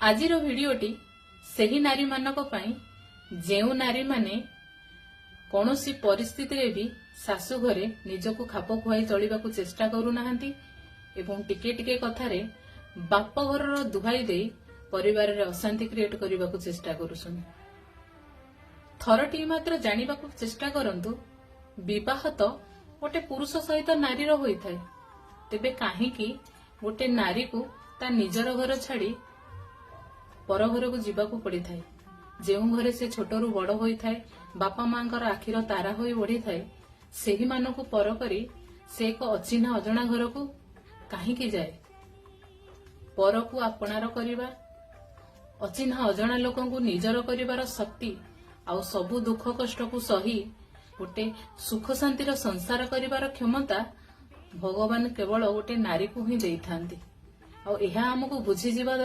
आजिर भिडियोटी सेही नारी मानक पई जेउ नारी माने कौनसी परिस्थिति रे भी सासु घरे निजको खाप खुआई चलिबाकू चेष्टा करू नाहंती एवं टिके टिके कथारे बाप घरर दुहाई दे परिवार रे अशांति क्रिएट करबाकू चेष्टा करूछन। थरटी मात्र जानिबाकू चेष्टा करंतु विवाह तो गोटे पुरुष सहित नारीर होइथाय, तेबे काहेकि गोटे नारी को ता निजर घर छाड़ी पर घर को जीवाकू पड़िथाय। जेउ घरे से छोटरू बड़ होइथाय, बापा मांकर आखिर तारा होई बढ़िथाय, सेही मानकू पर करी से एक अचिन्हा अजणा घर को काहेकि जाए। पर को आपणार करिबा, अचिन्हा अजणा लोकंकू निजर करिबार शक्ति आउ सबु दुख कष्ट को सही गोटे सुख शांतिर संसार करिबार क्षमता भगवान केवल गोटे नारी को ही देइथांती। आउ एहा हमकू बुझी जिबा